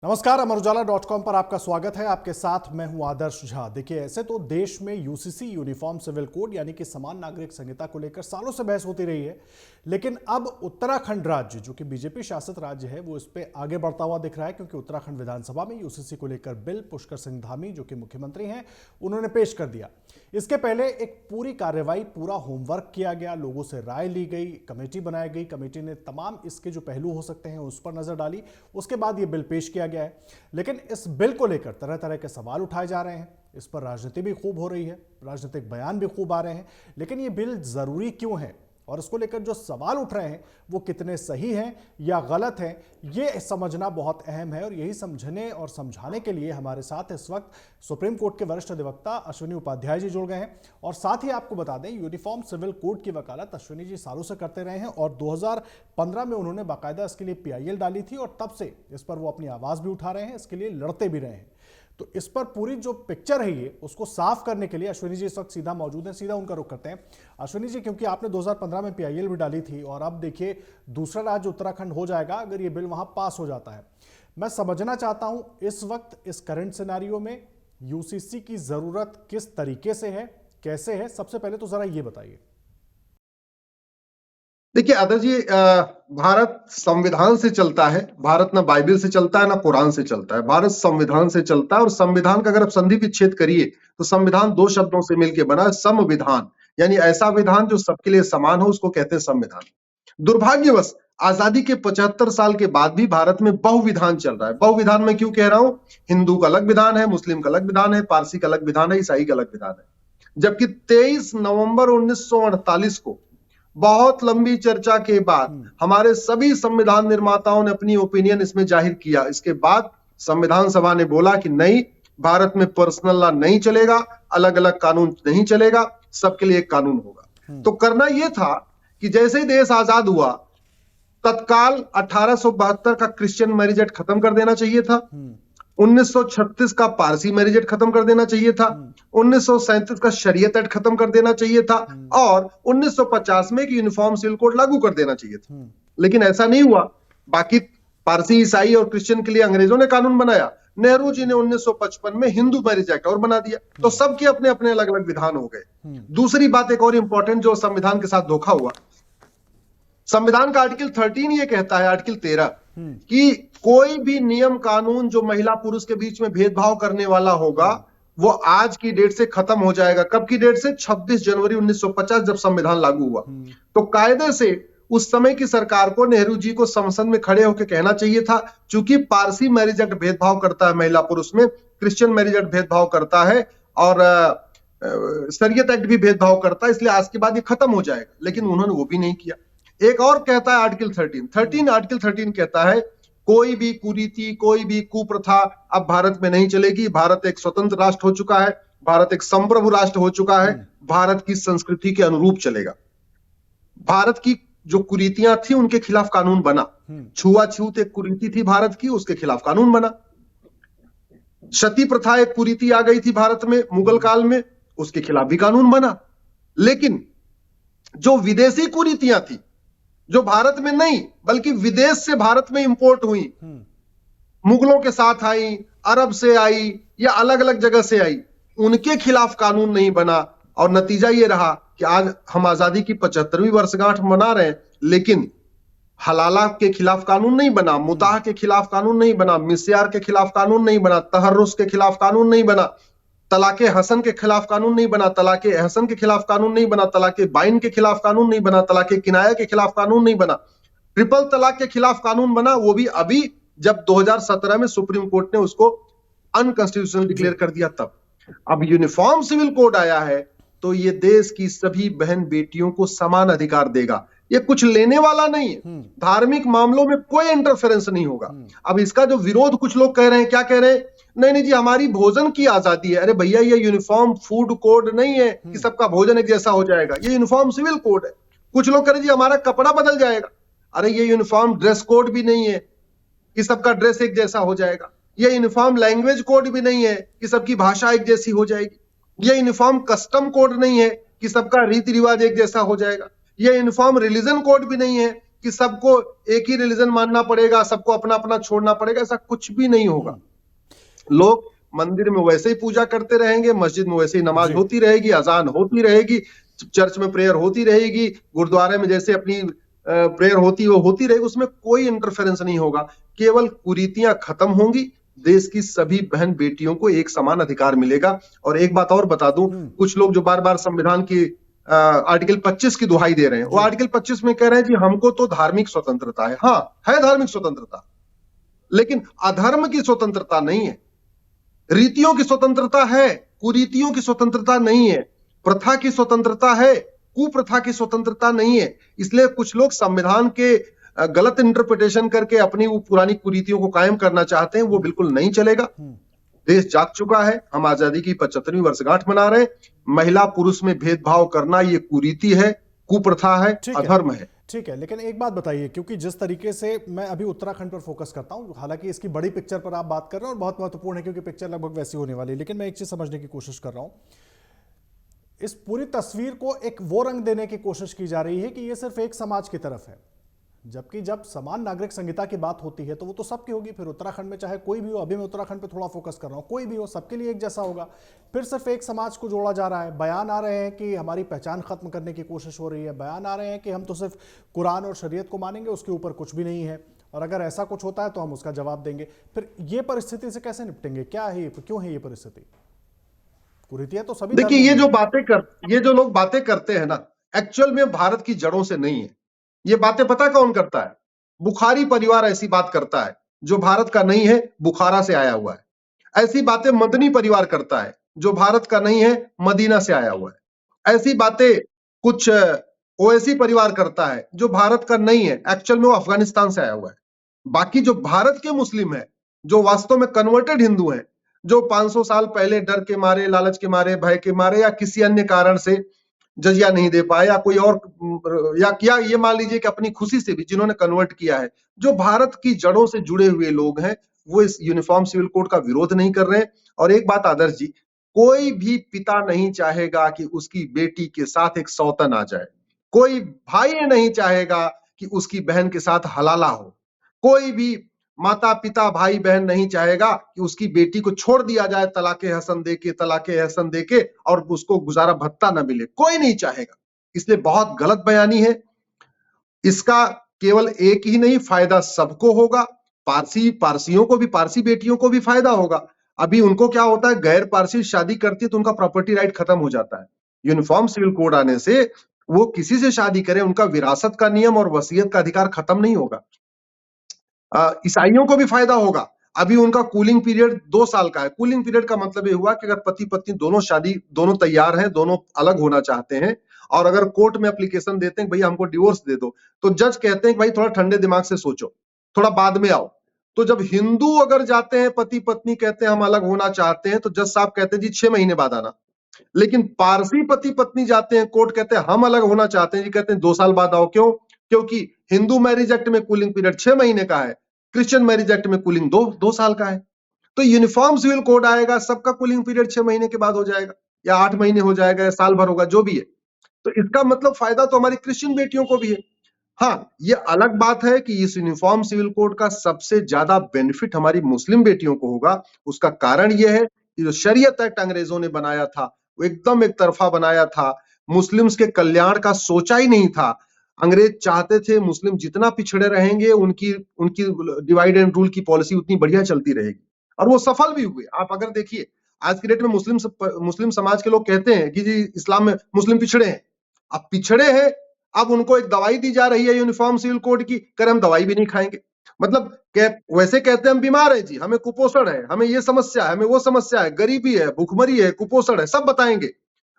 नमस्कार, अमर उजाला.com पर आपका स्वागत है। आपके साथ मैं हूं आदर्श झा। देखिए, ऐसे तो देश में यूसीसी यूनिफॉर्म सिविल कोड यानी कि समान नागरिक संहिता को लेकर सालों से बहस होती रही है, लेकिन अब उत्तराखंड राज्य, जो कि बीजेपी शासित राज्य है, वो इस पे आगे बढ़ता हुआ दिख रहा है, क्योंकि उत्तराखंड विधानसभा में यूसीसी को लेकर बिल पुष्कर सिंह धामी, जो कि मुख्यमंत्री हैं, उन्होंने पेश कर दिया। इसके पहले एक पूरी कार्यवाही, पूरा होमवर्क किया गया, लोगों से राय ली गई, कमेटी बनाई गई, कमेटी ने तमाम इसके जो पहलू हो सकते हैं उस पर नजर डाली। उसके बाद ये बिल पेश किया गया है, लेकिन इस बिल को लेकर तरह तरह के सवाल उठाए जा रहे हैं। इस पर राजनीति भी खूब हो रही है, राजनीतिक बयान भी खूब आ रहे हैं, लेकिन ये बिल जरूरी क्यों है और इसको लेकर जो सवाल उठ रहे हैं वो कितने सही हैं या गलत हैं, ये समझना बहुत अहम है। और यही समझने और समझाने के लिए हमारे साथ इस वक्त सुप्रीम कोर्ट के वरिष्ठ अधिवक्ता अश्विनी उपाध्याय जी जुड़ गए हैं। और साथ ही आपको बता दें, यूनिफॉर्म सिविल कोड की वकालत अश्विनी जी सालों से करते रहे हैं और 2015 में उन्होंने बाकायदा इसके लिए पीआईएल डाली थी और तब से इस पर वो अपनी आवाज भी उठा रहे हैं, इसके लिए लड़ते भी रहे हैं। तो इस पर पूरी जो पिक्चर है ये, उसको साफ करने के लिए अश्विनी जी इस वक्त सीधा मौजूद हैं। सीधा उनका रुख करते हैं। अश्विनी जी, क्योंकि आपने 2015 में पीआईएल भी डाली थी और अब देखिए दूसरा राज्य उत्तराखंड हो जाएगा अगर ये बिल वहां पास हो जाता है। मैं समझना चाहता हूं इस वक्त इस करंट सिनेरियो में यूसीसी की जरूरत किस तरीके से है, कैसे है, सबसे पहले तो जरा ये बताइए। देखिए आदर्श जी, भारत संविधान से चलता है। भारत ना बाइबल से चलता है ना कुरान से चलता है। भारत संविधान से चलता है और संविधान का अगर आप संधि विच्छेद करिए तो संविधान दो शब्दों से मिलकर बना है, संविधान, यानी ऐसा विधान जो सबके लिए समान हो, उसको कहते हैं संविधान। दुर्भाग्यवश आजादी के 75 साल के बाद भी भारत में बहुविधान चल रहा है। बहुविधान में क्यों कह रहा हूं? हिंदू का अलग विधान है, मुस्लिम का अलग विधान है, पारसी का अलग विधान है, ईसाई का अलग विधान है। जबकि 23 नवंबर 1948 को बहुत लंबी चर्चा के बाद हमारे सभी संविधान निर्माताओं ने अपनी ओपिनियन इसमें जाहिर किया। इसके बाद संविधान सभा ने बोला कि नहीं, भारत में पर्सनल लॉ नहीं चलेगा, अलग अलग कानून नहीं चलेगा, सबके लिए एक कानून होगा। तो करना यह था कि जैसे ही देश आजाद हुआ, तत्काल 1872 का क्रिश्चियन मैरिज एक्ट खत्म कर देना चाहिए था। 1936 का पारसी मैरिज एक्ट खत्म कर देना चाहिए था। 1937 का शरीयत एक्ट खत्म कर देना चाहिए था और 1950 में एक यूनिफॉर्म सिविल कोड लागू कर देना चाहिए था। लेकिन ऐसा नहीं हुआ। बाकी पारसी, ईसाई और क्रिश्चियन के लिए अंग्रेजों ने कानून बनाया। नेहरू जी ने 1955 में हिंदू मैरिज एक्ट और बना दिया। तो सबके अपने अपने अलग अलग विधान हो गए। दूसरी बात एक और इंपॉर्टेंट जो संविधान के साथ धोखा हुआ, संविधान का आर्टिकल 13 ये कहता है, आर्टिकल 13, कि कोई भी नियम कानून जो महिला पुरुष के बीच में भेदभाव करने वाला होगा वो आज की डेट से खत्म हो जाएगा। कब की डेट से? 26 जनवरी 1950, जब संविधान लागू हुआ। तो कायदे से उस समय की सरकार को, नेहरू जी को संसद में खड़े होकर कहना चाहिए था, चूंकि पारसी मैरिज एक्ट भेदभाव करता है महिला पुरुष में, क्रिश्चियन मैरिज एक्ट भेदभाव करता है और शरीयत एक्ट भी भेदभाव करता है, इसलिए आज के बाद ये खत्म हो जाएगा। लेकिन उन्होंने वो भी नहीं किया। एक और कहता है आर्टिकल 13 आर्टिकल 13 कहता है कोई भी कुरीति, कोई भी कुप्रथा अब भारत में नहीं चलेगी। भारत एक स्वतंत्र राष्ट्र हो चुका है, भारत एक संप्रभु राष्ट्र हो चुका है, भारत की संस्कृति के अनुरूप चलेगा। भारत की जो कुरीतियां थी उनके खिलाफ कानून बना। छुआछूत एक कुरीति थी भारत की, उसके खिलाफ कानून बना। सती प्रथा एक कुरीति आ गई थी भारत में मुगल काल में, उसके खिलाफ भी कानून बना। लेकिन जो विदेशी कुरीतियां थी, जो भारत में नहीं बल्कि विदेश से भारत में इंपोर्ट हुई, मुगलों के साथ आई, अरब से आई या अलग अलग जगह से आई, उनके खिलाफ कानून नहीं बना। और नतीजा ये रहा कि आज हम आजादी की 75वीं वर्षगांठ मना रहे हैं, लेकिन हलाला के खिलाफ कानून नहीं बना, मुताह के खिलाफ कानून नहीं बना, मिस्यार के खिलाफ कानून नहीं बना, तहर्रुस के खिलाफ कानून नहीं बना, तलाके हसन के खिलाफ कानून नहीं बना, तलाके एहसन के खिलाफ कानून नहीं बना, तलाके बाइन के खिलाफ कानून नहीं बना, तलाके किनाया के खिलाफ कानून नहीं बना। ट्रिपल तलाक के खिलाफ कानून बना, वो भी अभी जब 2017 में सुप्रीम कोर्ट ने उसको अनकॉन्स्टिट्यूशनल डिक्लेयर कर दिया तब। अब यूनिफॉर्म सिविल कोड आया है तो ये देश की सभी बहन बेटियों को समान अधिकार देगा। ये कुछ लेने वाला नहीं है। धार्मिक मामलों में कोई इंटरफेरेंस नहीं होगा। अब इसका जो विरोध कुछ लोग कह रहे हैं, क्या कह रहे हैं? नहीं नहीं जी, हमारी भोजन की आजादी है। अरे भैया, ये यूनिफॉर्म फूड कोड नहीं है कि सबका भोजन एक जैसा हो जाएगा, ये यूनिफॉर्म सिविल कोड है। कुछ लोग कह रहे जी हमारा कपड़ा बदल जाएगा। अरे ये यूनिफॉर्म ड्रेस कोड भी नहीं है कि सबका ड्रेस एक जैसा हो जाएगा। ये यूनिफॉर्म लैंग्वेज कोड भी नहीं है कि सबकी भाषा एक जैसी हो जाएगी। ये यूनिफॉर्म कस्टम कोड नहीं है कि सबका रीति रिवाज एक जैसा हो जाएगा। ये यूनिफॉर्म रिलीजन कोड भी नहीं है कि सबको एक ही रिलीजन मानना पड़ेगा, सबको अपना अपना छोड़ना पड़ेगा, ऐसा कुछ भी नहीं होगा। लोग मंदिर में वैसे ही पूजा करते रहेंगे, मस्जिद में वैसे ही नमाज होती रहेगी, अजान होती रहेगी, चर्च में प्रेयर होती रहेगी, गुरुद्वारे में जैसे अपनी प्रेयर होती वो होती रहेगी, उसमें कोई इंटरफेरेंस नहीं होगा। केवल कुरीतियां खत्म होंगी, देश की सभी बहन बेटियों को एक समान अधिकार मिलेगा। और एक बात और बता दूं, कुछ लोग जो बार बार संविधान की आर्टिकल 25 की दुहाई दे रहे हैं, वो आर्टिकल 25 में कह रहे हैं जी हमको तो धार्मिक स्वतंत्रता है। हाँ, है धार्मिक स्वतंत्रता, लेकिन अधर्म की स्वतंत्रता नहीं है। रीतियों की स्वतंत्रता है, कुरीतियों की स्वतंत्रता नहीं है। प्रथा की स्वतंत्रता है, कुप्रथा की स्वतंत्रता नहीं है। इसलिए कुछ लोग संविधान के गलत इंटरप्रिटेशन करके अपनी वो पुरानी कुरीतियों को कायम करना चाहते हैं, वो बिल्कुल नहीं चलेगा। देश जाग चुका है, हम आजादी की 75वीं वर्षगांठ मना रहे हैं। महिला पुरुष में भेदभाव करना ये कुरीति है, कुप्रथा है, अधर्म है। ठीक है, लेकिन एक बात बताइए, क्योंकि जिस तरीके से मैं अभी उत्तराखंड पर फोकस करता हूं, हालांकि इसकी बड़ी पिक्चर पर आप बात कर रहे हैं और बहुत महत्वपूर्ण है क्योंकि पिक्चर लगभग वैसी होने वाली है, लेकिन मैं एक चीज समझने की कोशिश कर रहा हूं। इस पूरी तस्वीर को एक वो रंग देने की कोशिश की जा रही है कि ये सिर्फ एक समाज की तरफ है, जबकि जब समान नागरिक संहिता की बात होती है तो वो तो सबकी होगी। फिर उत्तराखंड में चाहे कोई भी हो, अभी मैं उत्तराखंड पे थोड़ा फोकस कर रहा हूँ, कोई भी हो, सबके लिए एक जैसा होगा। फिर सिर्फ एक समाज को जोड़ा जा रहा है। बयान आ रहे हैं कि हमारी पहचान खत्म करने की कोशिश हो रही है, बयान आ रहे हैं कि हम तो सिर्फ कुरान और शरीयत को मानेंगे, उसके ऊपर कुछ भी नहीं है, और अगर ऐसा कुछ होता है तो हम उसका जवाब देंगे। फिर ये परिस्थिति से कैसे निपटेंगे? क्या है ये, क्यों है ये परिस्थिति? कुरीतियां तो सभी देखिए, ये जो लोग बातें करते हैं ना, एक्चुअल में भारत की जड़ों से नहीं है। ये बातें पता कौन करता है? बुखारी परिवार ऐसी बात करता है, जो भारत का नहीं है, बुखारा से आया हुआ है। ऐसी बातें मदनी परिवार करता है, जो भारत का नहीं है, मदीना से आया हुआ है। ऐसी बातें कुछ ओवैसी परिवार करता है, जो भारत का नहीं है, एक्चुअल में वो अफगानिस्तान से आया हुआ है। बाकी जो भारत के मुस्लिम है, जो वास्तव में कन्वर्टेड हिंदू हैं, जो 500 साल पहले डर के मारे, लालच के मारे, भय के मारे या किसी अन्य कारण से जजिया नहीं दे पाए या कोई और, या ये मान लीजिए कि अपनी खुशी से भी जिन्होंने कन्वर्ट किया है, जो भारत की जड़ों से जुड़े हुए लोग हैं, वो इस यूनिफॉर्म सिविल कोड का विरोध नहीं कर रहे हैं। और एक बात आदर्श जी, कोई भी पिता नहीं चाहेगा कि उसकी बेटी के साथ एक सौतन आ जाए। कोई भाई नहीं चाहेगा कि उसकी बहन के साथ हलाला हो। कोई भी माता पिता भाई बहन नहीं चाहेगा कि उसकी बेटी को छोड़ दिया जाए तलाके हसन देके और उसको गुजारा भत्ता न मिले। कोई नहीं चाहेगा। इसलिए बहुत गलत बयानी है। इसका केवल एक ही नहीं, फायदा सबको होगा। पारसियों को भी, पारसी बेटियों को भी फायदा होगा। अभी उनको क्या होता है, गैर पारसी शादी करती है तो उनका प्रॉपर्टी राइट खत्म हो जाता है। यूनिफॉर्म सिविल कोड आने से वो किसी से शादी करें, उनका विरासत का नियम और वसीयत का अधिकार खत्म नहीं होगा। ईसाइयों को भी फायदा होगा। अभी उनका कूलिंग पीरियड 2 साल का है। कूलिंग पीरियड का मतलब ये हुआ कि अगर पति पत्नी दोनों तैयार हैं, दोनों अलग होना चाहते हैं, और अगर कोर्ट में एप्लीकेशन देते हैं भैया हमको डिवोर्स दे दो, तो जज कहते हैं भाई थोड़ा ठंडे दिमाग से सोचो, थोड़ा बाद में आओ। तो जब हिंदू अगर जाते हैं, पति पत्नी कहते हैं हम अलग होना चाहते हैं, तो जज साहब कहते हैं जी 6 महीने बाद आना। लेकिन पारसी पति पत्नी जाते हैं, कोर्ट कहते हैं हम अलग होना चाहते हैं, जी कहते हैं 2 साल बाद आओ। क्यों? क्योंकि हिंदू मैरिज एक्ट में कूलिंग पीरियड 6 महीने का है, क्रिश्चियन मैरिज एक्ट में कूलिंग 2 साल का है। तो यूनिफॉर्म सिविल कोड आएगा, सबका कूलिंग पीरियड 6 महीने के बाद हो जाएगा, या 8 महीने हो जाएगा, या साल भर होगा, जो भी है। तो इसका मतलब फायदा तो हमारी क्रिश्चियन बेटियों को भी है। हाँ, ये अलग बात है कि इस यूनिफॉर्म सिविल कोड का सबसे ज्यादा बेनिफिट हमारी मुस्लिम बेटियों को होगा। उसका कारण यह है कि जो शरीयत एक्ट अंग्रेजों ने बनाया था, वो एकदम एक तरफा बनाया था। मुस्लिम्स के कल्याण का सोचा ही नहीं था। अंग्रेज चाहते थे मुस्लिम जितना पिछड़े रहेंगे, उनकी उनकी डिवाइड एंड रूल की पॉलिसी उतनी बढ़िया चलती रहेगी, और वो सफल भी हुए। आप अगर देखिए, आज की डेट में मुस्लिम समाज के लोग कहते हैं कि जी इस्लाम में मुस्लिम पिछड़े हैं। अब पिछड़े हैं, अब उनको एक दवाई दी जा रही है यूनिफॉर्म सिविल कोड की, कर हम दवाई भी नहीं खाएंगे। मतलब वैसे कहते हैं हम बीमार हैं जी, हमें कुपोषण है, हमें ये समस्या है, हमें वो समस्या है, गरीबी है, भूखमरी है, कुपोषण है, सब बताएंगे।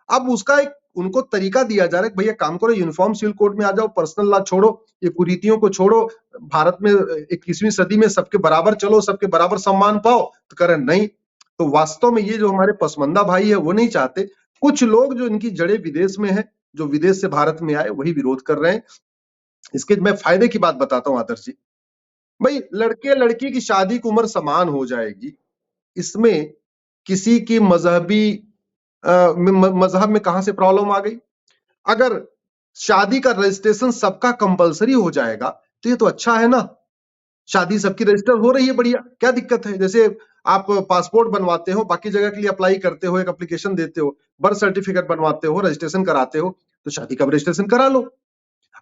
अब उसका एक उनको तरीका दिया जा रहा है, भैया काम करो, यूनिफॉर्म सिविल कोड में आ जाओ, पर्सनल लॉ छोड़ो, ये कुरीतियों को छोड़ो, भारत में 21वीं सदी में सबके बराबर चलो, सबके बराबर सम्मान पाओ। तो करें नहीं। तो वास्तव में ये जो हमारे पसमंदा भाई है वो नहीं चाहते। कुछ लोग जो इनकी जड़ें विदेश में है, जो विदेश से भारत में आए, वही विरोध कर रहे हैं। इसके मैं फायदे की बात बताता हूं आदर्श जी। भाई लड़के लड़की की शादी की उम्र समान हो जाएगी, इसमें किसी की मजहब में कहां से प्रॉब्लम आ गई? अगर शादी का रजिस्ट्रेशन सबका कंपलसरी हो जाएगा, तो ये तो अच्छा है ना। शादी सबकी रजिस्टर हो रही है, बढ़िया, क्या दिक्कत है। जैसे आप पासपोर्ट बनवाते हो, बाकी जगह के लिए अप्लाई करते हो, एक एप्लीकेशन देते हो, बर्थ सर्टिफिकेट बनवाते हो, रजिस्ट्रेशन कराते हो, तो शादी का रजिस्ट्रेशन करा लो।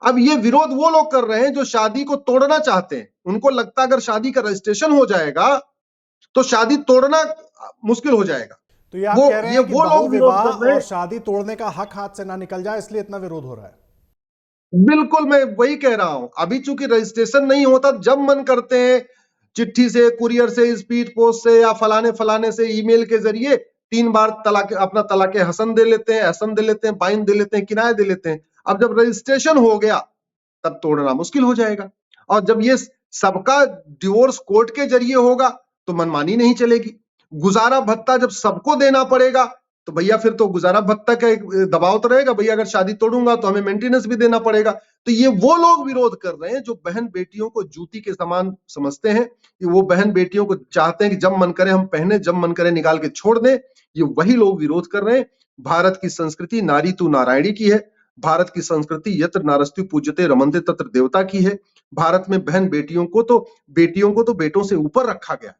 अब ये विरोध वो लोग कर रहे हैं जो शादी को तोड़ना चाहते हैं। उनको लगता है अगर शादी का रजिस्ट्रेशन हो जाएगा तो शादी तोड़ना मुश्किल हो जाएगा। तो ये आप कह रहे हैं कि वो बहु लोग विरोध विवाह कर रहे और हैं। शादी तोड़ने का हक हाथ से ना निकल जाए, इसलिए इतना विरोध हो रहा है। बिल्कुल, मैं वही कह रहा हूं। अभी चूंकि रजिस्ट्रेशन नहीं होता, जब मन करते हैं चिट्ठी से, कुरियर से, स्पीड पोस्ट से या फलाने फलाने से, ईमेल के जरिए 3 बार तलाक, अपना तलाक हसन दे लेते हैं, एहसन दे लेते हैं, बाइन दे लेते हैं, किनाया दे लेते हैं। अब जब रजिस्ट्रेशन हो गया तब तोड़ना मुश्किल हो जाएगा। और जब ये सबका डिवोर्स कोर्ट के जरिए होगा तो मनमानी नहीं चलेगी। गुजारा भत्ता जब सबको देना पड़ेगा तो भैया फिर तो गुजारा भत्ता का एक दबाव तो रहेगा, भैया अगर शादी तोड़ूंगा तो हमें मेंटेनेंस भी देना पड़ेगा। तो ये वो लोग विरोध कर रहे हैं जो बहन बेटियों को जूती के समान समझते हैं। ये वो बहन बेटियों को चाहते हैं कि जब मन करे हम पहने, जब मन करे निकाल के छोड़ दें। ये वही लोग विरोध कर रहे हैं। भारत की संस्कृति नारी तू नारायणी की है। भारत की संस्कृति यत्र नारस्ति पूज्यते रमन्ते तत्र देवता की है। भारत में बहन बेटियों को तो बेटों से ऊपर रखा गया।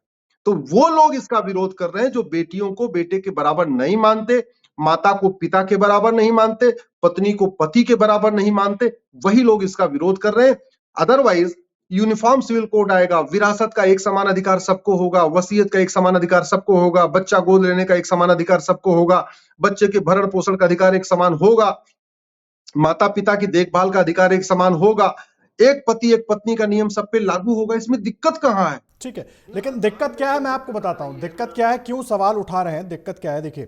तो वो लोग इसका विरोध कर रहे हैं जो बेटियों को बेटे के बराबर नहीं मानते, माता को पिता के बराबर नहीं मानते, पत्नी को पति के बराबर नहीं मानते, वही लोग इसका विरोध कर रहे हैं। अदरवाइज यूनिफॉर्म सिविल कोड आएगा, विरासत का एक समान अधिकार सबको होगा, वसीयत का एक समान अधिकार सबको होगा, बच्चा गोद लेने का एक समान अधिकार सबको होगा, बच्चे के भरण पोषण का अधिकार एक समान होगा, माता पिता की देखभाल का अधिकार एक समान होगा, एक पति एक पत्नी का नियम सब पे लागू होगा। इसमें दिक्कत कहां है? ठीक है, लेकिन दिक्कत क्या है मैं आपको बताता हूं। दिक्कत क्या है, क्यों सवाल उठा रहे हैं, दिक्कत क्या है। देखिए,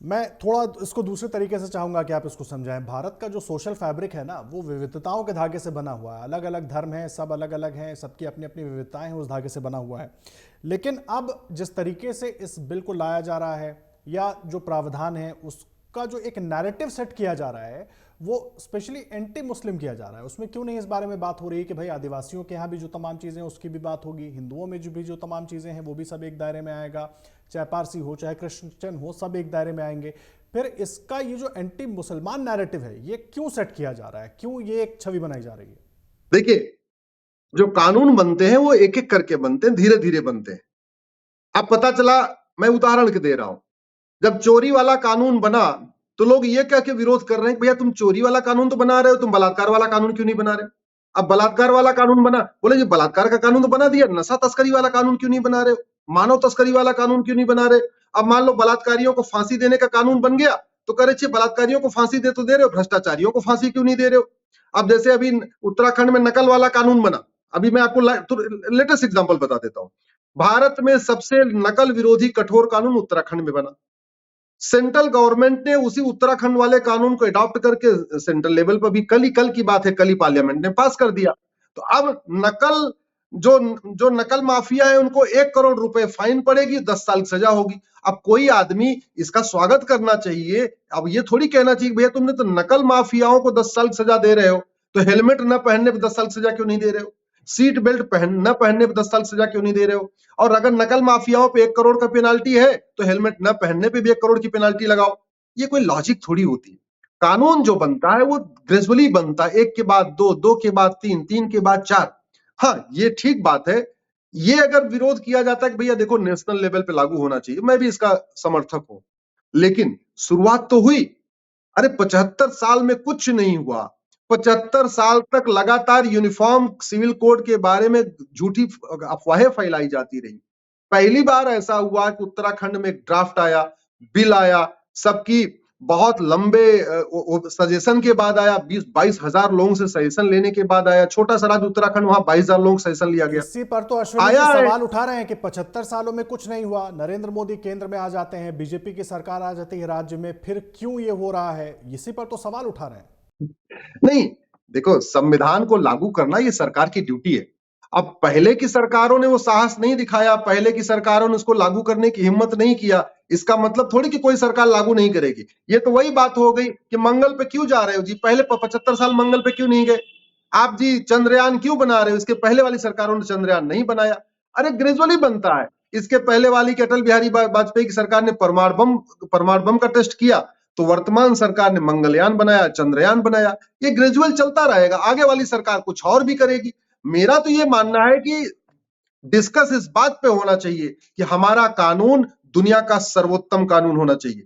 मैं थोड़ा इसको दूसरे तरीके से चाहूंगा कि आप इसको समझाएं। भारत का जो सोशल फैब्रिक है ना, वो विविधताओं के धागे से बना हुआ है। अलग अलग धर्म हैं, सब अलग अलग हैं, सबकी अपनी अपनी विविधताएं हैं, उस धागे से बना हुआ है। लेकिन अब जिस तरीके से इस बिल को लाया जा रहा है, या जो प्रावधान है उसका जो एक नैरेटिव सेट किया जा रहा है, वो स्पेशली एंटी मुस्लिम किया जा रहा है। उसमें क्यों नहीं इस बारे में बात हो रही है कि भाई आदिवासियों के यहाँ भी जो तमाम चीज़ें हैं उसकी भी बात होगी, हिंदुओं में जो तमाम चीज़ें हैं वो भी सब एक दायरे में आएगा, चाहे पारसी हो चाहे क्रिश्चियन हो, सब एक दायरे में आएंगे। फिर इसका ये जो एंटी मुसलमान नैरेटिव है, ये क्यों सेट किया जा रहा है, क्यों ये एक छवि बनाई जा रही है? देखिए, जो कानून बनते हैं वो एक एक करके बनते हैं, धीरे धीरे बनते हैं। अब पता चला, मैं उदाहरण के दे रहा हूं, जब चोरी वाला कानून बना तो लोग ये कह के विरोध कर रहे हैं कि भैया तुम चोरी वाला कानून तो बना रहे हो, तुम बलात्कार वाला कानून क्यों नहीं बना रहे हो? अब बलात्कार वाला कानून बना, बोले जी बलात्कार का कानून तो बना दिया, नशा तस्करी वाला कानून क्यों नहीं बना रहे हो? मानव तस्करी वाला कानून क्यों नहीं बना रहे? अब मान लो बलात्कारियों को फांसी देने का कानून बन गया तो कह रहे बलात्कारियों को फांसी दे तो दे रहे हो, भ्रष्टाचारियों को फांसी क्यों नहीं दे रहे हो? अब जैसे अभी उत्तराखंड में नकल वाला कानून बना, अभी मैं आपको लेटेस्ट एग्जांपल बता देता हूं। भारत में सबसे नकल विरोधी कठोर कानून उत्तराखंड में बना। सेंट्रल गवर्नमेंट ने उसी उत्तराखंड वाले कानून को अडॉप्ट करके सेंट्रल लेवल पर भी कल की बात है, कल ही पार्लियामेंट ने पास कर दिया। तो अब नकल जो नकल माफिया है उनको 1 करोड़ रुपए फाइन पड़ेगी, 10 साल की सजा होगी। अब कोई आदमी इसका स्वागत करना चाहिए। अब ये थोड़ी कहना चाहिए भैया तुमने तो नकल माफियाओं को 10 साल की सजा दे रहे हो, तो हेलमेट न पहनने पर 10 साल की सजा क्यों नहीं दे रहे हो? सीट बेल्ट न पहनने पर 10 साल की सजा क्यों नहीं दे रहे हो? और अगर नकल माफियाओं पे 1 करोड़ का पेनाल्टी है तो हेलमेट न पहनने पे भी 1 करोड़ की पेनाल्टी लगाओ। ये कोई लॉजिक थोड़ी होती है। कानून जो बनता है वो ग्रेजुअली बनता है, 1 के बाद 2, 2 के बाद 3, 3 के बाद 4। हाँ, ये ठीक बात है। ये अगर विरोध किया जाता है कि भैया देखो नेशनल लेवल पे लागू होना चाहिए, मैं भी इसका समर्थक हूं। लेकिन शुरुआत तो हुई। अरे 75 साल में कुछ नहीं हुआ। 75 साल तक लगातार यूनिफॉर्म सिविल कोड के बारे में झूठी अफवाहें फैलाई जाती रही। पहली बार ऐसा हुआ कि उत्तराखंड में एक ड्राफ्ट आया, बिल आया, सबकी बहुत लंबे सजेशन के बाद आया, 22 हजार लोगों से सजेशन लेने के बाद आया। छोटा सा राज्य उत्तराखंड, वहां 22 हजार लोगों से सजेशन लिया गया। इसी पर तो अश्विनी जी सवाल उठा रहे हैं कि 75 सालों में कुछ नहीं हुआ, नरेंद्र मोदी केंद्र में आ जाते हैं, बीजेपी की सरकार आ जाती है राज्य में, फिर क्यों ये हो रहा है? इसी पर तो सवाल उठा रहे हैं। नहीं, देखो, संविधान को लागू करना ये सरकार की ड्यूटी है। अब पहले की सरकारों ने वो साहस नहीं दिखाया, पहले की सरकारों ने उसको लागू करने की हिम्मत नहीं किया, इसका मतलब थोड़ी कि कोई सरकार लागू नहीं करेगी। ये तो वही बात हो गई कि मंगल पे क्यों जा रहे हो जी? पहले 75 साल मंगल पे क्यों नहीं गए आप जी? चंद्रयान क्यों बना रहे हो? इसके पहले वाली सरकारों ने चंद्रयान नहीं बनाया। अरे ग्रेजुअली बनता है। इसके पहले वाली की अटल बिहारी वाजपेयी की सरकार ने परमाणु बम का टेस्ट किया तो वर्तमान सरकार ने मंगलयान बनाया, चंद्रयान बनाया, ये ग्रेजुअल चलता रहेगा, आगे वाली सरकार कुछ और भी करेगी। मेरा तो ये मानना है कि डिस्कस इस बात पे होना चाहिए कि हमारा कानून दुनिया का सर्वोत्तम कानून होना चाहिए।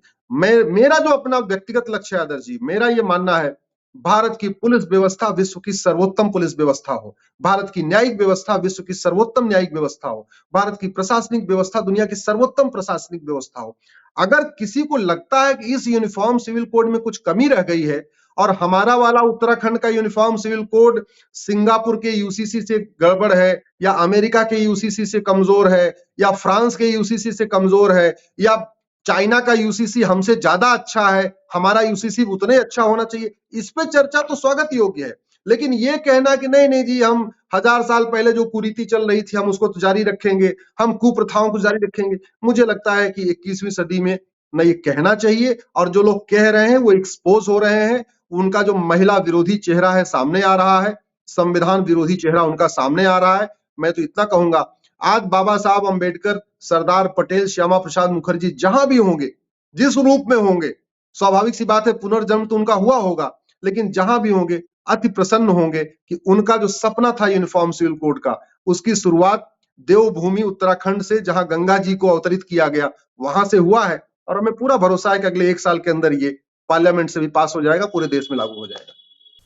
मेरा जो अपना व्यक्तिगत लक्ष्य है आदर्श जी, मेरा ये मानना है भारत की पुलिस व्यवस्था विश्व की सर्वोत्तम पुलिस व्यवस्था हो, भारत की न्यायिक व्यवस्था विश्व की सर्वोत्तम न्यायिक व्यवस्था हो, भारत की प्रशासनिक व्यवस्था दुनिया की सर्वोत्तम प्रशासनिक व्यवस्था हो। अगर किसी को लगता है कि इस यूनिफॉर्म सिविल कोड में कुछ कमी रह गई है और हमारा वाला उत्तराखंड का यूनिफॉर्म सिविल कोड सिंगापुर के यूसीसी से गड़बड़ है, या अमेरिका के यूसीसी से कमजोर है, या फ्रांस के यूसीसी से कमजोर है, या चाइना का यूसीसी हमसे ज्यादा अच्छा है, हमारा यूसीसी उतना ही अच्छा होना चाहिए, इस पे चर्चा तो स्वागत योग्य है। लेकिन ये कहना कि नहीं नहीं जी, हम 1000 साल पहले जो कुरीति चल रही थी हम उसको तो जारी रखेंगे, हम कुप्रथाओं को जारी रखेंगे, मुझे लगता है कि 21वीं सदी में न ये कहना चाहिए, और जो लोग कह रहे हैं वो एक्सपोज हो रहे हैं, उनका जो महिला विरोधी चेहरा है सामने आ रहा है, संविधान विरोधी चेहरा उनका सामने आ रहा है। मैं तो इतना कहूंगा, आज बाबा साहब अंबेडकर, सरदार पटेल, श्यामा प्रसाद मुखर्जी जहां भी होंगे, जिस रूप में होंगे, स्वाभाविक सी बात है पुनर्जन्म तो उनका हुआ होगा, लेकिन जहां भी होंगे अति प्रसन्न होंगे कि उनका जो सपना था यूनिफॉर्म सिविल कोड का, उसकी शुरुआत देवभूमि उत्तराखंड से, जहां गंगा जी को अवतरित किया गया, वहां से हुआ है। और हमें पूरा भरोसा है कि अगले 1 साल के अंदर ये पार्लियामेंट से भी पास हो जाएगा, पूरे देश में लागू हो जाएगा।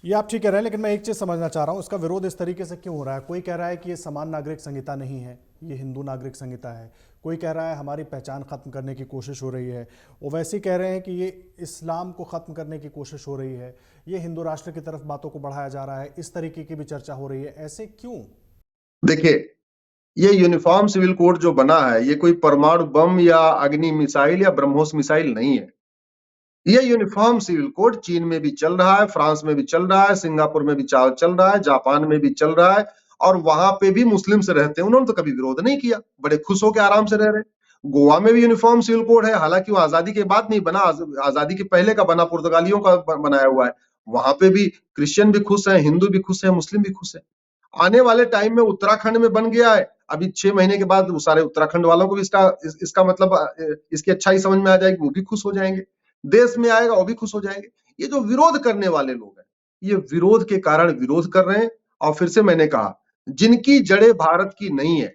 ये आप ठीक कह रहे हैं, लेकिन मैं एक चीज़ समझना चाह रहा हूँ, इसका विरोध इस तरीके से क्यों हो रहा है? कोई कह रहा है कि ये समान नागरिक संहिता नहीं है, ये हिंदू नागरिक संहिता है। कोई कह रहा है हमारी पहचान खत्म करने की कोशिश हो रही है। ओवैसी कह रहे हैं कि ये इस्लाम को खत्म करने की कोशिश हो रही है, ये हिंदू राष्ट्र की तरफ बातों को बढ़ाया जा रहा है, इस तरीके की भी चर्चा हो रही है। ऐसे क्यों? देखिए, ये यूनिफॉर्म सिविल कोड जो बना है, ये कोई परमाणु बम या अग्नि मिसाइल या ब्रह्मोस मिसाइल नहीं है। ये यूनिफॉर्म सिविल कोड चीन में भी चल रहा है, फ्रांस में भी चल रहा है, सिंगापुर में भी चल रहा है, जापान में भी चल रहा है, और वहां पे भी मुस्लिम से रहते हैं, उन्होंने तो कभी विरोध नहीं किया, बड़े खुश होकर आराम से रह रहे हैं। गोवा में भी यूनिफॉर्म सिविल कोड है, हालांकि वो आजादी के बाद नहीं बना, आजादी के पहले का बना, पुर्तगालियों का बनाया हुआ है। वहां पे भी क्रिश्चियन भी खुश है, हिंदू भी खुश है, मुस्लिम भी खुश है। आने वाले टाइम में उत्तराखंड में बन गया है, अभी 6 महीने के बाद वो सारे उत्तराखंड वालों को भी इसका मतलब इसकी अच्छाई समझ में आ जाएगी, वो भी खुश हो जाएंगे, देश में आएगा वो भी खुश हो जाएंगे। ये जो विरोध करने वाले लोग हैं, ये विरोध के कारण विरोध कर रहे हैं। और फिर से मैंने कहा, जिनकी जड़ें भारत की नहीं है,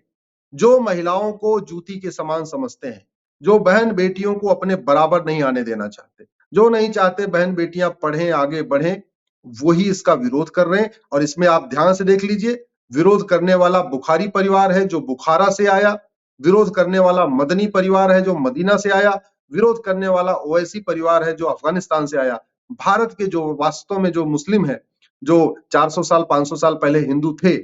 जो महिलाओं को जूती के समान समझते हैं, जो बहन बेटियों को अपने बराबर नहीं आने देना चाहते, जो नहीं चाहते बहन बेटियां पढ़ें, आगे बढ़ें, वही इसका विरोध कर रहे हैं। और इसमें आप ध्यान से देख लीजिए, विरोध करने वाला बुखारी परिवार है जो बुखारा से आया, विरोध करने वाला मदनी परिवार है जो मदीना से आया, विरोध करने वाला ओवैसी परिवार है जो अफगानिस्तान से आया। भारत के जो वास्तव में जो मुस्लिम है, जो 400 साल 500 साल पहले हिंदू थे,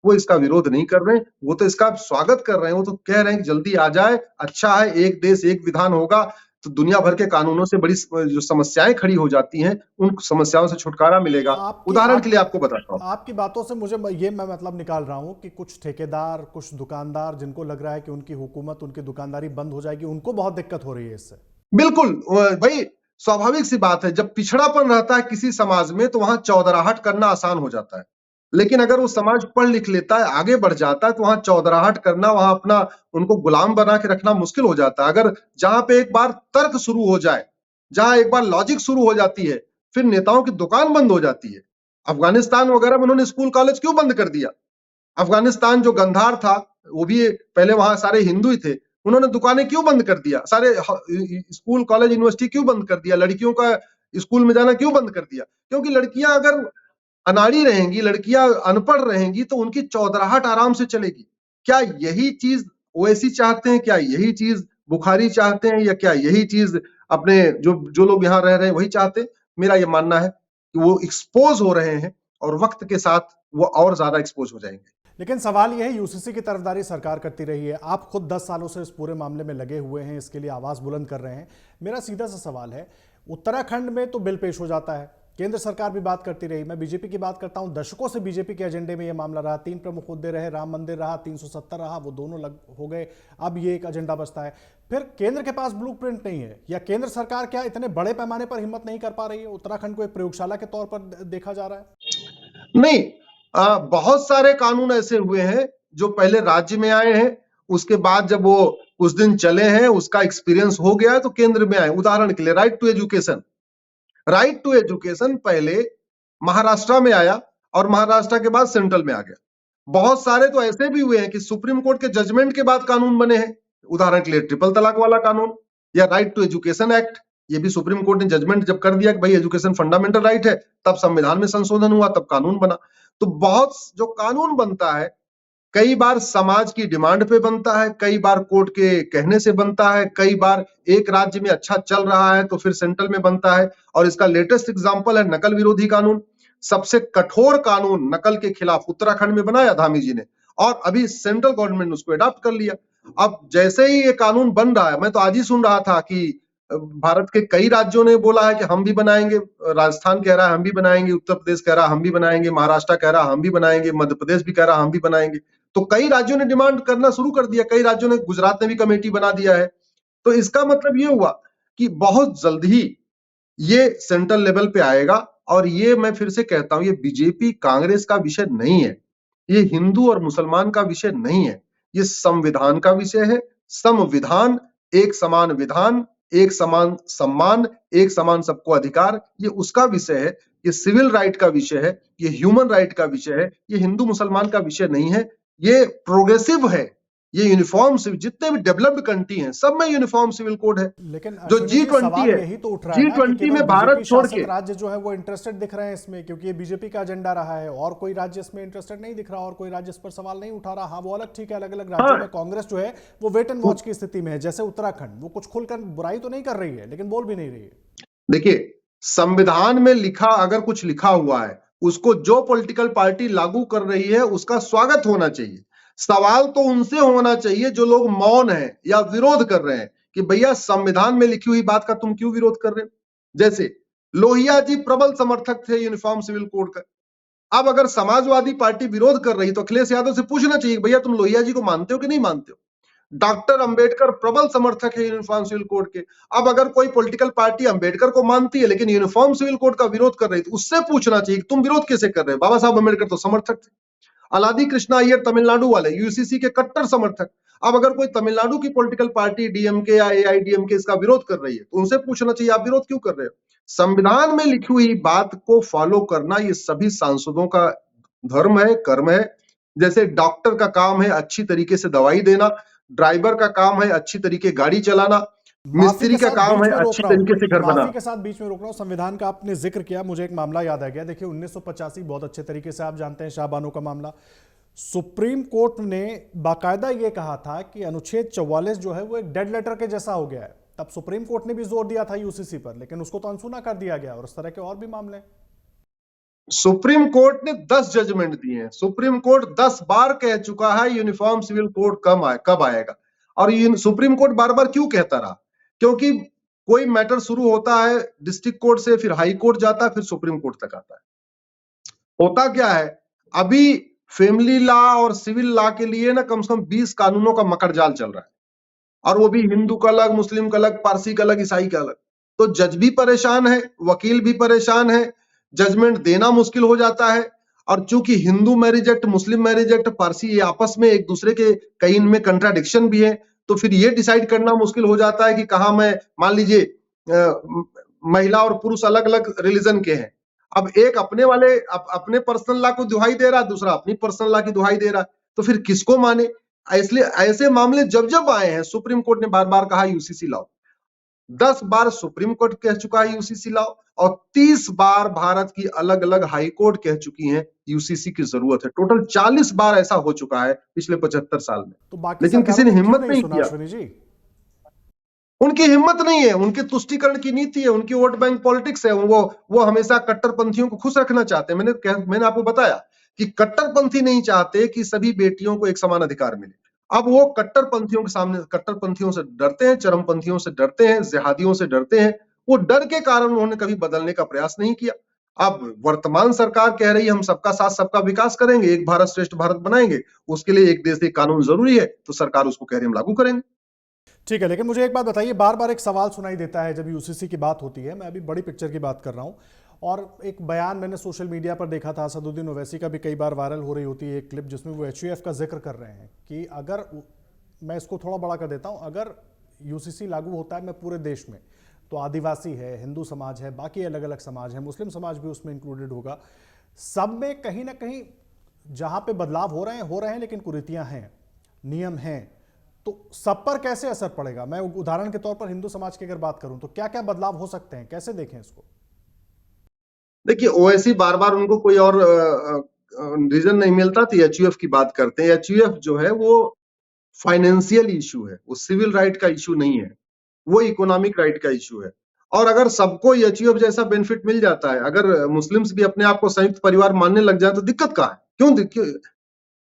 वो इसका विरोध नहीं कर रहे हैं, वो तो इसका स्वागत कर रहे हैं। वो तो कह रहे हैं कि जल्दी आ जाए, अच्छा है, एक देश एक विधान होगा तो दुनिया भर के कानूनों से बड़ी जो समस्याएं खड़ी हो जाती हैं, उन समस्याओं से छुटकारा मिलेगा। उदाहरण के लिए आपको बताता हूँ, आपकी बातों से मुझे ये मैं मतलब निकाल रहा हूं कि कुछ ठेकेदार, कुछ दुकानदार जिनको लग रहा है कि उनकी हुकूमत, उनकी दुकानदारी बंद हो जाएगी, उनको बहुत दिक्कत हो रही है इससे। बिल्कुल भाई, स्वाभाविक सी बात है, जब पिछड़ापन रहता है किसी समाज में तो वहां चौधराहट करना आसान हो जाता है। लेकिन अगर वो समाज पढ़ लिख लेता है, आगे बढ़ जाता है, तो वहां चौधराहट करना, वहां अपना उनको गुलाम बना के रखना मुश्किल हो जाता है। अगर जहां पे एक बार तर्क शुरू हो जाए, जहां एक बार लॉजिक शुरू हो जाती है, फिर नेताओं की दुकान बंद हो जाती है। अफगानिस्तान वगैरह में उन्होंने स्कूल कॉलेज क्यों बंद कर दिया? अफगानिस्तान जो गंधार था, वो भी पहले वहां सारे हिंदू ही थे, उन्होंने दुकानें क्यों बंद कर दिया? सारे स्कूल कॉलेज यूनिवर्सिटी क्यों बंद कर दिया? लड़कियों का स्कूल में जाना क्यों बंद कर दिया? क्योंकि लड़कियां अगर अनाड़ी रहेंगी, लड़कियां अनपढ़ रहेंगी, तो उनकी चौधराहट आराम से चलेगी। क्या यही चीज ओवैसी चाहते हैं? क्या यही चीज बुखारी चाहते हैं? या क्या यही चीज अपने जो जो लोग यहाँ रह रहे हैं वही चाहते हैं? मेरा ये मानना है कि वो एक्सपोज हो रहे हैं, और वक्त के साथ वो और ज्यादा एक्सपोज हो जाएंगे। लेकिन सवाल यह है, यूसीसी की तरफदारी सरकार करती रही है, आप खुद 10 सालों से इस पूरे मामले में लगे हुए हैं, इसके लिए आवाज बुलंद कर रहे हैं। मेरा सीधा सा सवाल है, उत्तराखंड में तो बिल पेश हो जाता है, केंद्र सरकार भी बात करती रही, मैं बीजेपी की बात करता हूं, दशकों से बीजेपी के एजेंडे में यह मामला रहा, 3 प्रमुख मुद्दे रहे, राम मंदिर रहा, 370 रहा, वो दोनों लग हो गए, अब ये एक एजेंडा बचता है। फिर केंद्र के पास ब्लूप्रिंट नहीं है, या केंद्र सरकार क्या इतने बड़े पैमाने पर हिम्मत नहीं कर पा रही है? उत्तराखंड को एक प्रयोगशाला के तौर पर देखा जा रहा है। नहीं, बहुत सारे कानून ऐसे हुए हैं जो पहले राज्य में आए हैं, उसके बाद जब वो कुछ दिन चले हैं, उसका एक्सपीरियंस हो गया है, तो केंद्र में आए। उदाहरण के लिए right to education, right to education पहले महाराष्ट्र में आया और महाराष्ट्र के बाद सेंट्रल में आ गया। बहुत सारे तो ऐसे भी हुए हैं कि सुप्रीम कोर्ट के जजमेंट के बाद कानून बने हैं। उदाहरण के लिए ट्रिपल तलाक वाला कानून या राइट टू एजुकेशन एक्ट, ये भी सुप्रीम कोर्ट ने जजमेंट जब कर दिया कि भाई एजुकेशन फंडामेंटल राइट है, तब संविधान में संशोधन हुआ, तब कानून बना। तो बहुत जो कानून बनता है कई बार समाज की डिमांड पे बनता है, कई बार कोर्ट के कहने से बनता है, कई बार एक राज्य में अच्छा चल रहा है तो फिर सेंट्रल में बनता है। और इसका लेटेस्ट एग्जांपल है नकल विरोधी कानून। सबसे कठोर कानून नकल के खिलाफ उत्तराखंड में बनाया धामी जी ने, और अभी सेंट्रल गवर्नमेंट ने उसको अडॉप्ट कर लिया। अब जैसे ही ये कानून बन रहा है, मैं तो आज ही सुन रहा था कि भारत के कई राज्यों ने बोला है कि हम भी बनाएंगे। राजस्थान कह रहा है हम भी बनाएंगे, उत्तर प्रदेश कह रहा है हम भी बनाएंगे, महाराष्ट्र कह रहा है हम भी बनाएंगे, मध्य प्रदेश भी कह रहा है हम भी बनाएंगे। तो कई राज्यों ने डिमांड करना शुरू कर दिया, कई राज्यों ने, गुजरात ने भी कमेटी बना दिया है। तो इसका मतलब ये हुआ कि बहुत जल्द ही ये सेंट्रल लेवल पे आएगा। और ये मैं फिर से कहता हूं, ये बीजेपी कांग्रेस का विषय नहीं है, ये हिंदू और मुसलमान का विषय नहीं है, ये संविधान का विषय है। संविधान, एक समान विधान, एक समान सम्मान, एक समान सबको अधिकार, ये उसका विषय है। ये सिविल राइट का विषय है, ये ह्यूमन राइट का विषय है, ये हिंदू मुसलमान का विषय नहीं है। ये प्रोग्रेसिव है, ये यूनिफॉर्म सिविल, जितने भी डेवलप्ड कंट्री हैं सब में यूनिफॉर्म सिविल कोड है। लेकिन जो अश्विनी जी, G20 सवाल है, यही तो उठ रहा है ना कि G20 केवल में भारत बीजेपी छोड़ शासित के, राज्य जो है वो इंटरेस्टेड दिख रहे हैं इसमें, क्योंकि ये बीजेपी का एजेंडा रहा है, और कोई राज्य इसमें इंटरेस्टेड नहीं दिख रहा, और कोई राज्य इस पर सवाल नहीं उठा रहा। हाँ, वो अलग, ठीक है, अलग अलग राज्यों हाँ, में कांग्रेस जो है वो वेट एंड वॉच की स्थिति में है। जैसे उत्तराखंड, वो कुछ खुलकर बुराई तो नहीं कर रही है, लेकिन बोल भी नहीं रही है। देखिए संविधान में लिखा, अगर कुछ लिखा हुआ है उसको जो पॉलिटिकल पार्टी लागू कर रही है उसका स्वागत होना चाहिए। सवाल तो उनसे होना चाहिए जो लोग मौन है या विरोध कर रहे हैं कि भैया संविधान में लिखी हुई बात का तुम क्यों विरोध कर रहे हो। जैसे लोहिया जी प्रबल समर्थक थे यूनिफॉर्म सिविल कोड का। अब अगर समाजवादी पार्टी विरोध कर रही तो अखिलेश यादव से पूछना चाहिए भैया तुम लोहिया जी को मानते हो कि नहीं मानते हो। डॉक्टर अंबेडकर प्रबल समर्थक है यूनिफॉर्म सिविल कोड के। अब अगर कोई पॉलिटिकल पार्टी अंबेडकर को मानती है लेकिन यूनिफॉर्म सिविल कोड का विरोध कर रही, तो उससे पूछना चाहिए कि तुम विरोध कैसे कर रहे हो। बाबा साहब अंबेडकर तो समर्थक थे। अलादी कृष्णा अय्यर तमिलनाडु वाले, यूसीसी के कट्टर समर्थक। अब अगर कोई तमिलनाडु की पॉलिटिकल पार्टी डीएमके या एआईडीएमके इसका विरोध कर रही है तो उनसे पूछना चाहिए आप विरोध क्यों कर रहे हो। संविधान में लिखी हुई बात को फॉलो करना ये सभी सांसदों का धर्म है, कर्म है। जैसे डॉक्टर का काम है अच्छी तरीके से दवाई देना, ड्राइवर का काम है अच्छी तरीके गाड़ी चलाना, माफी मिस्त्री के का साथ काम बीच है में रोक अच्छी रहा तरीके से हूं, घर माफी बनाना। के साथ बीच में रोक रहा हूं। संविधान का आपने जिक्र किया, मुझे एक मामला याद आ गया। देखिए 1985 बहुत अच्छे तरीके से आप जानते हैं, शाहबानो का मामला। सुप्रीम कोर्ट ने बाकायदा ये कहा था कि अनुच्छेद 44 जो है वो एक डेड लेटर के जैसा हो गया है। तब सुप्रीम कोर्ट ने भी जोर दिया था यूसीसी पर, लेकिन उसको तो अनसुना कर दिया गया, और इस तरह के और भी मामले। सुप्रीम कोर्ट ने 10 जजमेंट दिए हैं। सुप्रीम कोर्ट 10 बार कह चुका है यूनिफॉर्म सिविल कोड कब आएगा। और सुप्रीम कोर्ट बार बार क्यों कहता रहा, क्योंकि कोई मैटर शुरू होता है डिस्ट्रिक्ट कोर्ट से, फिर हाई कोर्ट जाता है, फिर सुप्रीम कोर्ट तक आता है। होता क्या है, अभी फैमिली लॉ और सिविल लॉ के लिए ना कम से कम 20 कानूनों का मकड़जाल चल रहा है, और वो भी हिंदू का अलग, मुस्लिम का अलग, पारसी का अलग, ईसाई का अलग। तो जज भी परेशान है, वकील भी परेशान है, जजमेंट देना मुश्किल हो जाता है। और चूंकि हिंदू मैरिज एक्ट, मुस्लिम मैरिज एक्ट, पारसी, ये आपस में एक दूसरे के कई इनमें कंट्राडिक्शन भी है, तो फिर ये डिसाइड करना मुश्किल हो जाता है कि कहा मैं, मान लीजिए महिला और पुरुष अलग अलग रिलीजन के हैं। अब एक अपने वाले अपने पर्सनल लॉ को दुहाई दे रहा है, दूसरा अपनी पर्सनल लॉ की दुहाई दे रहा है, तो फिर किसको माने। इसलिए ऐसे मामले जब जब आए हैं सुप्रीम कोर्ट ने बार बार कहा यूसीसी लाओ। 10 बार सुप्रीम कोर्ट कह चुका है यूसीसी लाओ, और 30 बार भारत की अलग अलग हाई कोर्ट कह चुकी हैं यूसीसी की जरूरत है। टोटल 40 बार ऐसा हो चुका है पिछले 75 साल में। तो बाकी लेकिन किसी ने सरकारों हिम्मत क्यों नहीं सुना किया। अश्विनी जी? उनकी हिम्मत नहीं है, उनकी तुष्टीकरण की नीति है, उनकी वोट बैंक पॉलिटिक्स है। वो हमेशा कट्टरपंथियों को खुश रखना चाहते हैं। मैंने आपको बताया कि कट्टरपंथी नहीं चाहते कि सभी बेटियों को एक समान अधिकार मिले। अब वो कट्टरपंथियों के सामने, कट्टरपंथियों से डरते हैं, चरमपंथियों से डरते हैं, जिहादियों से डरते हैं। वो डर के कारण उन्होंने कभी बदलने का प्रयास नहीं किया। अब वर्तमान सरकार कह रही है हम सबका साथ सबका विकास करेंगे, एक भारत श्रेष्ठ भारत बनाएंगे, उसके लिए एक देश एक कानून जरूरी है, तो सरकार उसको कह रही है हम लागू करेंगे। ठीक है, लेकिन मुझे एक बात बताइए, बार बार एक सवाल सुनाई देता है जब यूसीसी की बात होती है। मैं अभी बड़ी पिक्चर की बात कर रहा हूं, और एक बयान मैंने सोशल मीडिया पर देखा था, असदुद्दीन ओवैसी का भी कई बार वायरल हो रही होती है एक क्लिप, जिसमें वो एचयूएफ का जिक्र कर रहे हैं कि अगर, मैं इसको थोड़ा बड़ा कर देता हूं, अगर यूसीसी लागू होता है मैं पूरे देश में, तो आदिवासी है, हिंदू समाज है, बाकी अलग अलग समाज है, मुस्लिम समाज भी उसमें इंक्लूडेड होगा। सब में कहीं ना कहीं जहां पे बदलाव हो रहे हैं, लेकिन कुरीतियां हैं, नियम हैं, तो सब पर कैसे असर पड़ेगा? मैं उदाहरण के तौर पर हिंदू समाज की अगर बात करूं तो क्या क्या बदलाव हो सकते हैं, कैसे देखें इसको? देखिए, ओवैसी बार बार उनको कोई और रीजन नहीं मिलता तो एचयूएफ की बात करते हैं। एचयूएफ जो है वो फाइनेंशियल इशू है, वो सिविल राइट का इशू नहीं है, वो इकोनॉमिक राइट का इशू है। और अगर सबको एचयूएफ जैसा बेनिफिट मिल जाता है, अगर मुस्लिम्स भी अपने आप को संयुक्त परिवार मानने लग जाए तो दिक्कत कहाँ है? क्यों?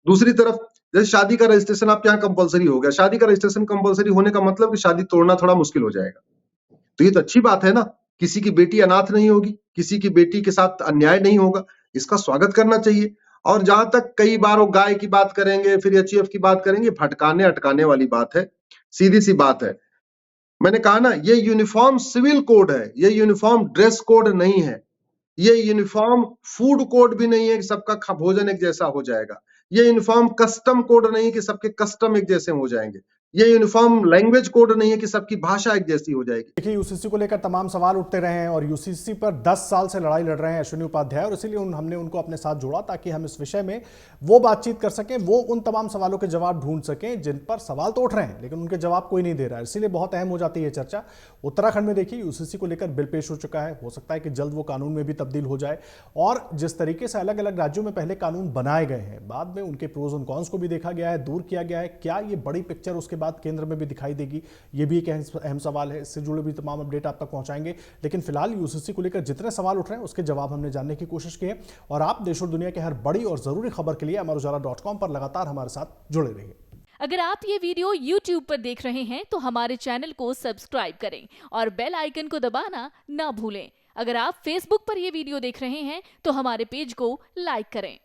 दूसरी तरफ जैसे शादी का रजिस्ट्रेशन आपके यहाँ कंपलसरी हो गया, शादी का रजिस्ट्रेशन कंपलसरी होने का मतलब कि शादी तोड़ना थोड़ा मुश्किल हो जाएगा। तो ये तो अच्छी बात है ना, किसी की बेटी अनाथ नहीं होगी, किसी की बेटी के साथ अन्याय नहीं होगा, इसका स्वागत करना चाहिए। और जहां तक कई बार वो गाय की बात करेंगे, फिर एचयूएफ की बात करेंगे, भटकाने अटकाने वाली बात है, सीधी सी बात है। मैंने कहा ना, ये यूनिफॉर्म सिविल कोड है, ये यूनिफॉर्म ड्रेस कोड नहीं है, ये यूनिफॉर्म फूड कोड भी नहीं है कि सबका भोजन एक जैसा हो जाएगा, ये यूनिफॉर्म कस्टम कोड नहीं कि सबके कस्टम एक जैसे हो जाएंगे, ये यूनिफॉर्म लैंग्वेज कोड नहीं है कि सबकी भाषा एक जैसी हो जाएगी। देखिए, यूसीसी को लेकर तमाम सवाल उठते रहे हैं और यूसीसी पर 10 साल से लड़ाई लड़ रहे हैं अश्विनी उपाध्याय, और इसीलिए हमने उनको अपने साथ जोड़ा ताकि हम इस विषय में वो बातचीत कर सकें, वो उन तमाम सवालों के जवाब ढूंढ सकें जिन पर सवाल तो उठ रहे हैं लेकिन उनके जवाब कोई नहीं दे रहा है। इसीलिए बहुत अहम हो जाती है चर्चा। उत्तराखंड में देखिए, यूसीसी को लेकर बिल पेश हो चुका है, हो सकता है कि जल्द वो कानून में भी तब्दील हो जाए। और जिस तरीके से अलग अलग राज्यों में पहले कानून बनाए गए हैं, बाद में उनके प्रोज और कॉन्स को भी देखा गया है, दूर किया गया है, क्या ये बड़ी पिक्चर उसके बाद केंद्र में भी दिखाई देगी? ये भी एक अहम सवाल है। इससे जुड़े भी तमाम अपडेट आप तक पहुंचाएंगे, लेकिन फिलहाल यूसीसी को लेकर जितने सवाल उठ रहे हैं उसके जवाब हमने जानने की कोशिश की है। और आप देश और दुनिया के हर बड़ी और जरूरी खबर के लिए amarujala.com पर लगातार हमारे साथ जुड़े रहिए। अगर आप ये वीडियो YouTube पर देख रहे हैं तो हमारे चैनल को सब्सक्राइब करें और बेल आइकन को दबाना ना भूलें। अगर आप Facebook पर ये वीडियो देख रहे हैं तो हमारे पेज को लाइक करें।